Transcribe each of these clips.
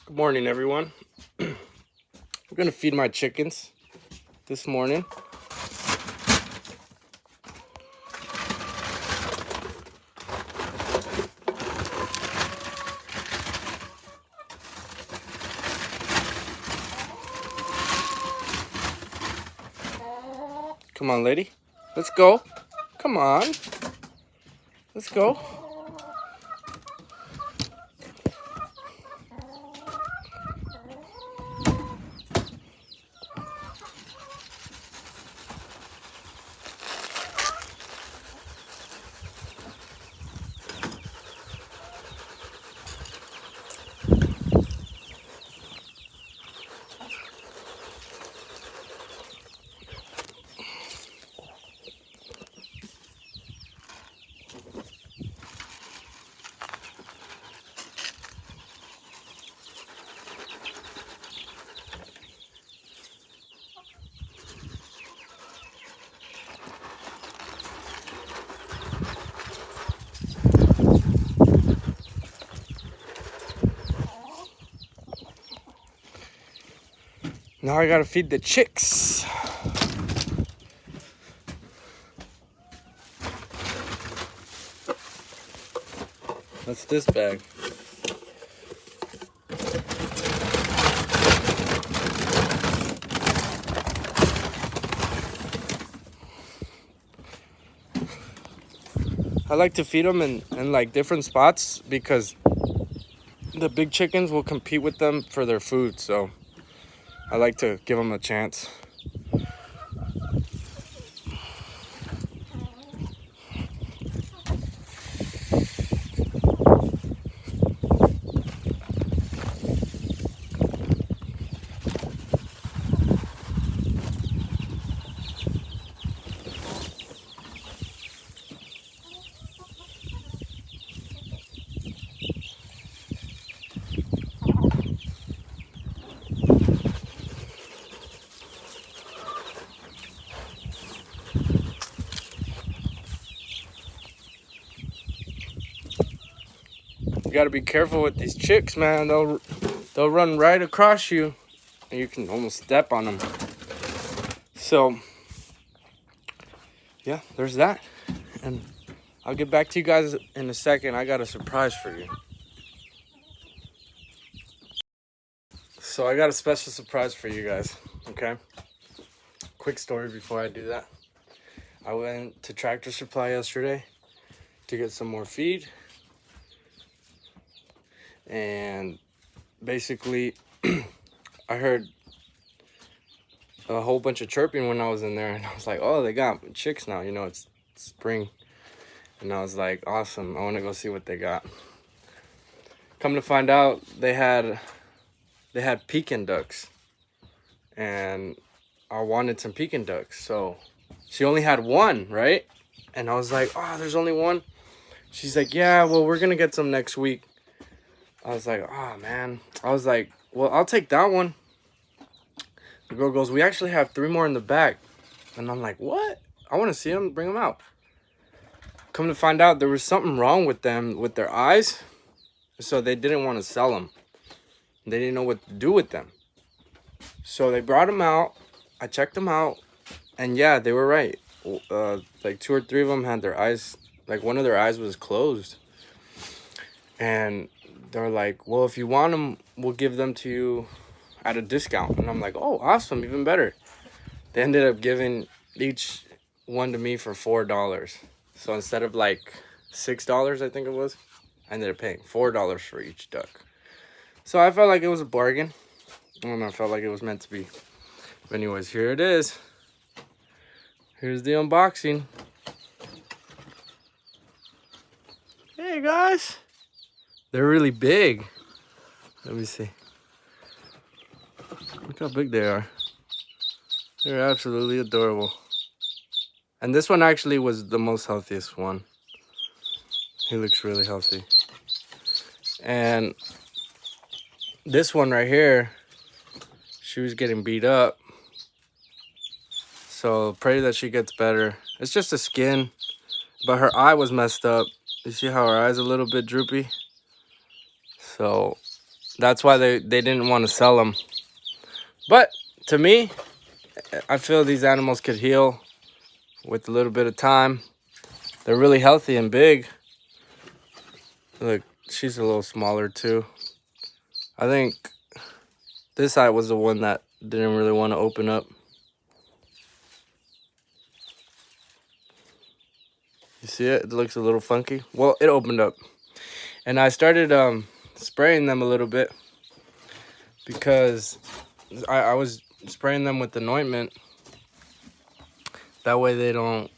Good morning, everyone. We're gonna feed my chickens this morning. Come on, lady. Let's go. Come on. Let's go. Now I gotta feed the chicks. What's this bag? I like to feed them in like different spots because the big chickens will compete with them for their food. So I like to give them a chance. You gotta be careful with these chicks, man. They'll run right across you, and you can almost step on them. So yeah, there's that, and I'll get back to you guys in a second. I got a surprise for you. So I got a special surprise for you guys. Okay. Quick story before I do that. I went to Tractor Supply yesterday to get some more feed, and basically I heard a whole bunch of chirping when I was in there, and I was like, oh, they got chicks now, it's spring. And I was like, awesome, I want to go see what they got. Come to find out, they had Pekin ducks, and I wanted some Pekin ducks. So she only had one, right? And I was like, oh, there's only one. She's like, yeah, well, we're gonna get some next week. I was like, oh man. I was like, well, I'll take that one. The girl goes, we actually have 3 more in the back. And I'm like, what? I want to see them, bring them out. Come to find out, there was something wrong with them, with their eyes. So they didn't want to sell them. They didn't know what to do with them. So they brought them out. I checked them out. And yeah, they were right. Like 2 or 3 of them had their eyes, like one of their eyes was closed. And they're like, well, if you want them, we'll give them to you at a discount. And I'm like, oh, awesome, even better. They ended up giving each one to me for $4. So instead of like $6, I think it was, I ended up paying $4 for each duck. So I felt like it was a bargain. I don't know, I felt like it was meant to be. But anyways, here it is. Here's the unboxing. Hey guys. They're really big. Let me see. Look how big they are. They're absolutely adorable. And this one actually was the most healthiest one. He looks really healthy. And this one right here, she was getting beat up. So pray that she gets better. It's just a skin, but her eye was messed up. You see how her eye's a little bit droopy? So That's why they didn't want to sell them. But to me, I feel these animals could heal with a little bit of time. They're really healthy and big. Look, she's a little smaller too. I think this eye was the one that didn't really want to open up. You see it? It looks a little funky. Well, it opened up. And I started spraying them a little bit because I was spraying them with anointment. That way they don't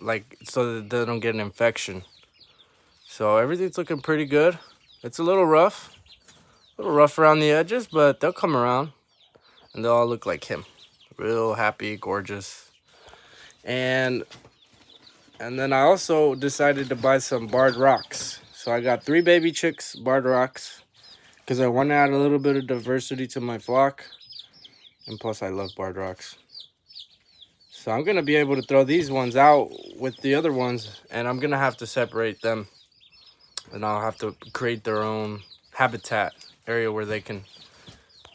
like, so that they don't get an infection. So everything's looking pretty good. It's a little rough around the edges, but they'll come around and they'll all look like him. Real happy, gorgeous. And then I also decided to buy some barred rocks. So I got 3 baby chicks barred rocks because I want to add a little bit of diversity to my flock. And plus I love barred rocks. So I'm going to be able to throw these ones out with the other ones, and I'm going to have to separate them. And I'll have to create their own habitat area where they can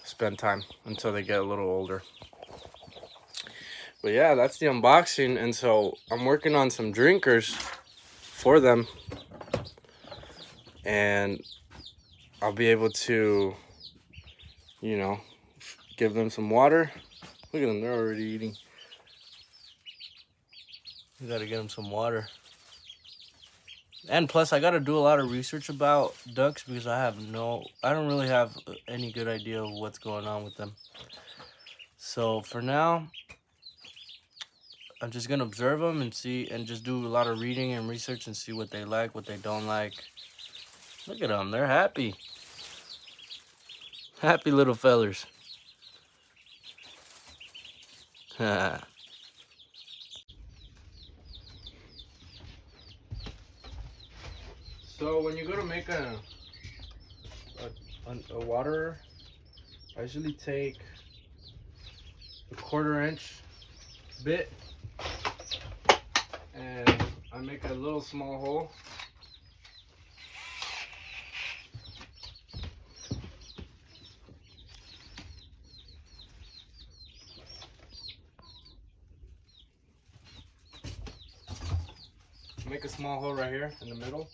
spend time until they get a little older. But yeah, that's the unboxing. And so I'm working on some drinkers for them. And I'll be able to, you know, give them some water. Look at them, they're already eating. We gotta get them some water. And plus, I gotta do a lot of research about ducks because I don't really have any good idea of what's going on with them. So for now, I'm just gonna observe them and see, and just do a lot of reading and research and see what they like, what they don't like. Look at them, they're happy. Happy little fellers. So when you go to make a waterer, I usually take a 1/4 inch bit and I make a little small hole. Make a small hole right here in the middle.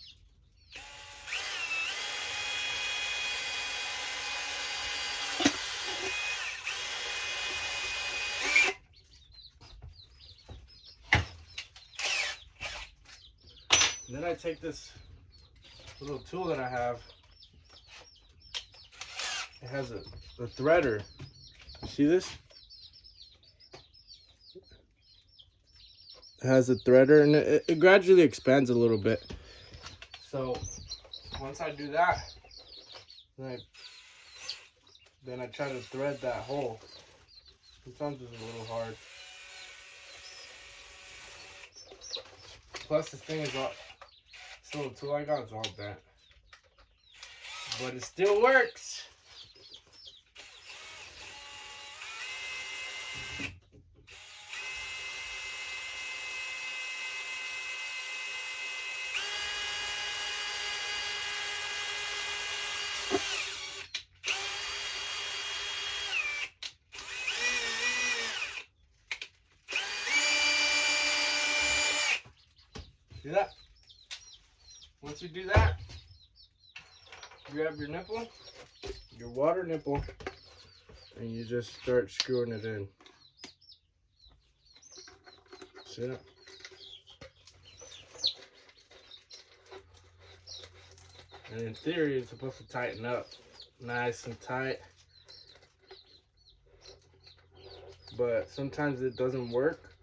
And then I take this little tool that I have. It has a threader. You see this? It has a threader, and it gradually expands a little bit. So once I do that, then I try to thread that hole. Sometimes it's a little hard. Plus this thing is all, this little tool I got is all bent. But it still works. See that? Once you do that, grab your nipple, your water nipple, and you just start screwing it in. See that? And in theory, it's supposed to tighten up nice and tight. But sometimes it doesn't work,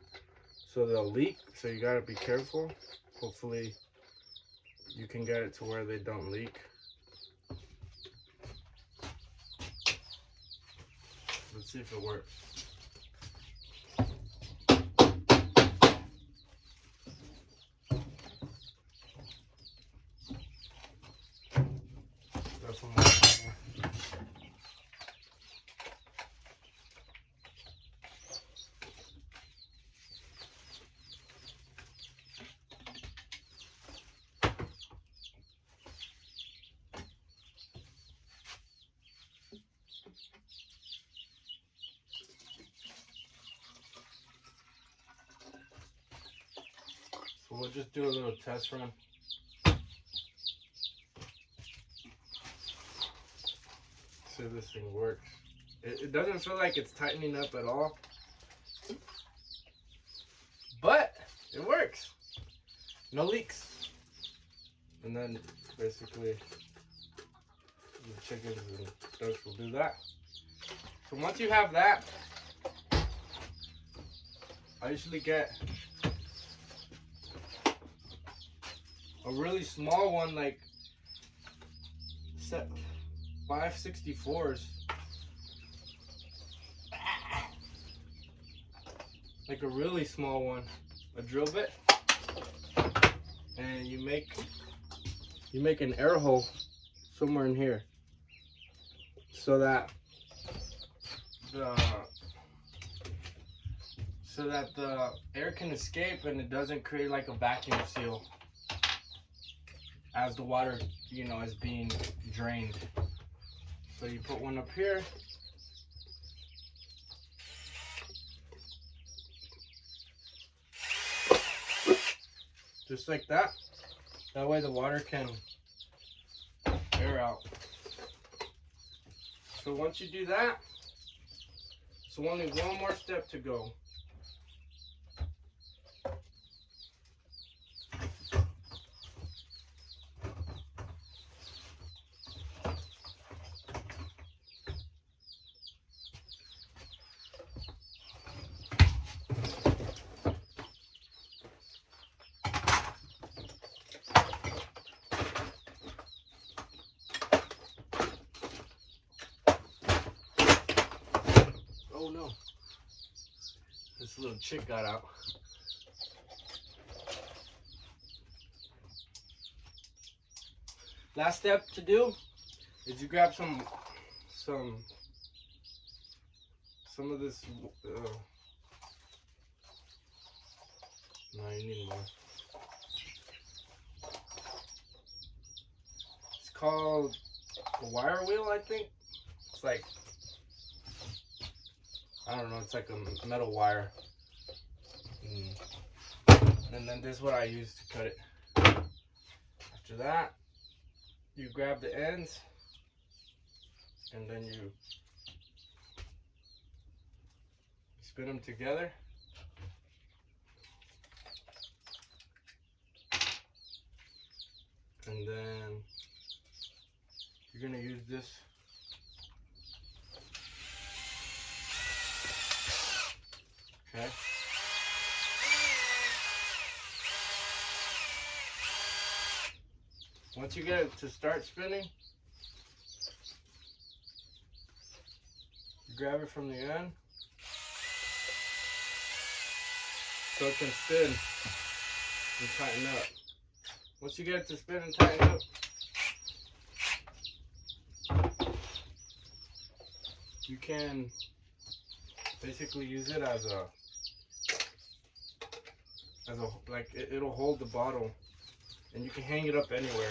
so they'll leak, so you gotta be careful. Hopefully you can get it to where they don't leak. Let's see if it works. Throw some more in here. we'll just do a little test run. See if this thing works. It doesn't feel like it's tightening up at all, but it works. No leaks. And then basically the chickens and ducks will do that. So once you have that, I usually get a really small one, like 564s. Like a really small one, a drill bit, and you make an air hole somewhere in here, so that the air can escape and it doesn't create like a vacuum seal as the water, you know, is being drained. So you put one up here. Just like that. That way the water can air out. So once you do that, so only one more step to go. Oh no, this little chick got out. Last step to do is you grab some of this. No, you need more. It's called a wire wheel, I think. It's like, I don't know, it's like a metal wire. And then this is what I use to cut it. After that, you grab the ends and then you spin them together. And then you're gonna use this okay. Once you get it to start spinning, you grab it from the end so it can spin and tighten up. Once you get it to spin and tighten up, you can basically use it as a like it'll hold the bottle, and you can hang it up anywhere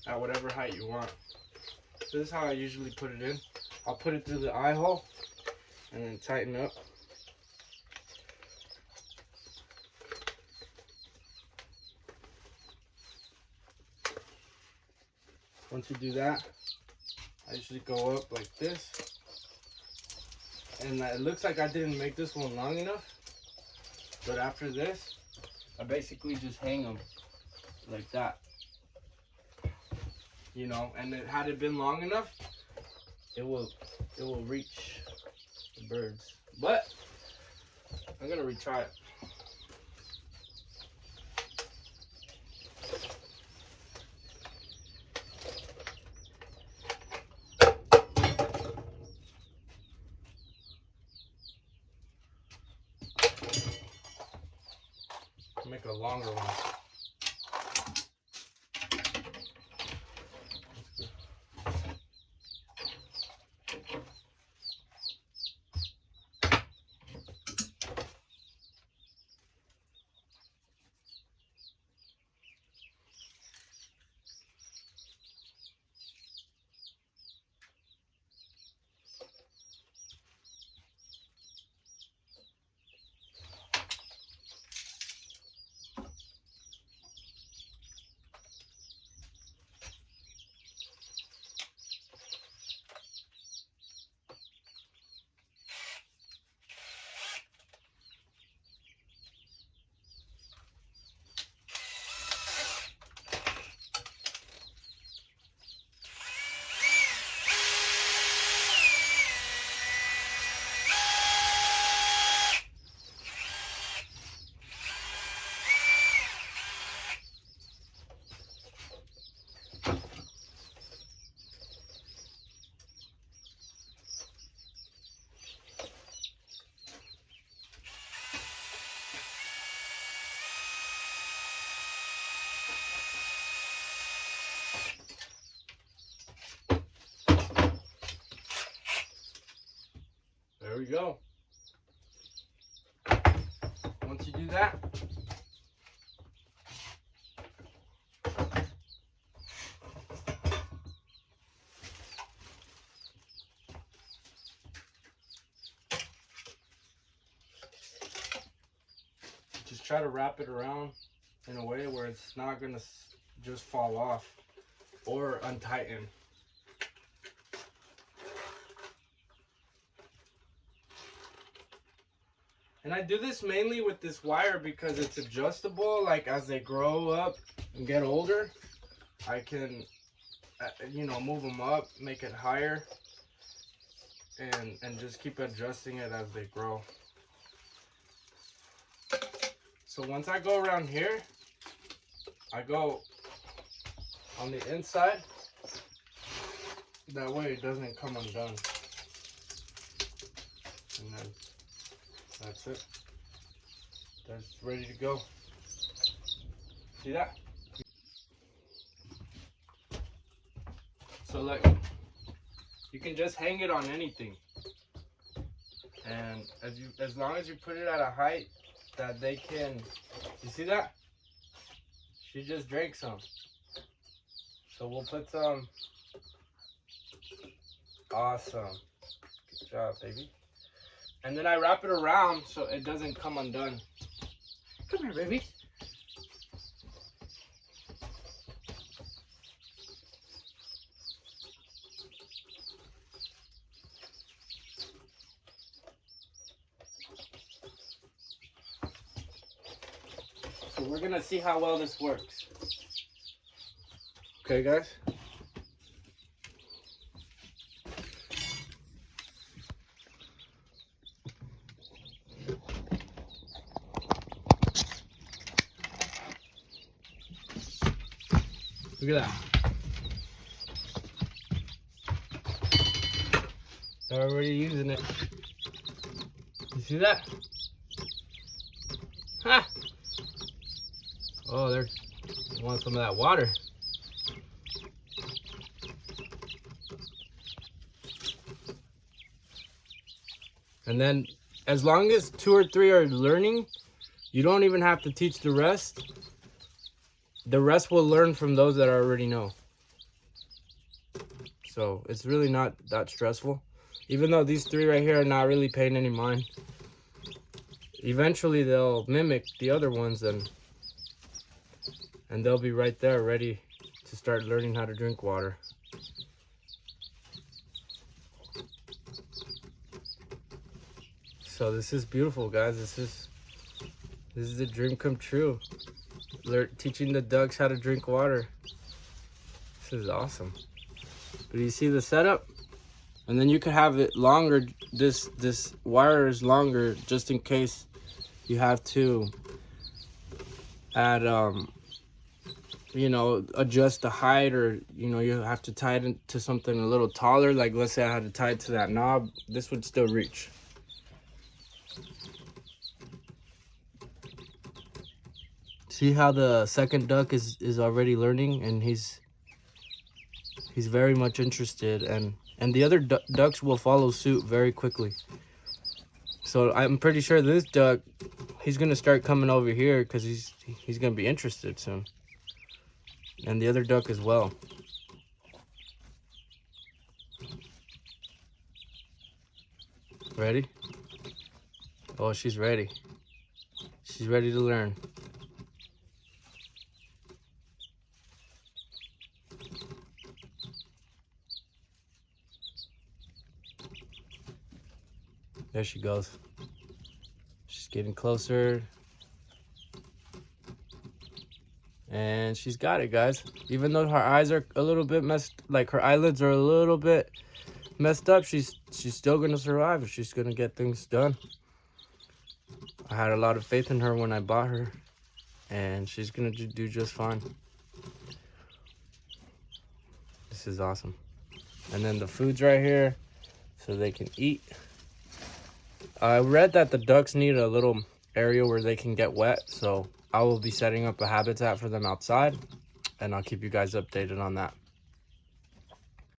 at whatever height you want. So this is how I usually put it in. I'll put it through the eye hole and then tighten up. Once you do that, I usually go up like this. And it looks like I didn't make this one long enough, but after this, I basically just hang them like that, you know. And had it been long enough, it will reach the birds. But I'm gonna retry it. Make a longer one. go. Once you do that, just try to wrap it around in a way where it's not gonna just fall off or untighten. And I do this mainly with this wire because it's adjustable. Like as they grow up and get older, I can, you know, move them up, make it higher, and just keep adjusting it as they grow. So once I go around here, I go on the inside. That way it doesn't come undone. And then that's it. That's ready to go. See that? So like, you can just hang it on anything. And as long as you put it at a height that they can, you see that? She just drank some. So we'll put some. Awesome. Good job, baby. And then I wrap it around so it doesn't come undone. Come here, baby. So we're gonna see how well this works. Okay, guys. Look at that. They're already using it. You see that? Ha! Oh, they want some of that water. And then, as long as 2 or 3 are learning, you don't even have to teach the rest. The rest will learn from those that already know. So it's really not that stressful. Even though these 3 right here are not really paying any mind. Eventually they'll mimic the other ones and they'll be right there ready to start learning how to drink water. So this is beautiful, guys. This is a dream come true. Teaching the ducks how to drink water. This is awesome. But you see the setup? And then you can have it longer. This wire is longer just in case you have to add, you know, adjust the height, or, you know, you have to tie it into something a little taller. Like let's say I had to tie it to that knob, this would still reach. See how the second duck is already learning, and he's very much interested, and the other ducks will follow suit very quickly. So I'm pretty sure this duck, he's gonna start coming over here because he's gonna be interested soon, and the other duck as well. Ready? Oh, she's ready. She's ready to learn. There she goes. She's getting closer. And she's got it, guys. Even though her eyes are a little bit messed, like her eyelids are a little bit messed up, she's still gonna survive. She's gonna get things done. I had a lot of faith in her when I bought her, and she's gonna do just fine. This is awesome. And then the food's right here so they can eat. I read that the ducks need a little area where they can get wet, so I will be setting up a habitat for them outside, and I'll keep you guys updated on that.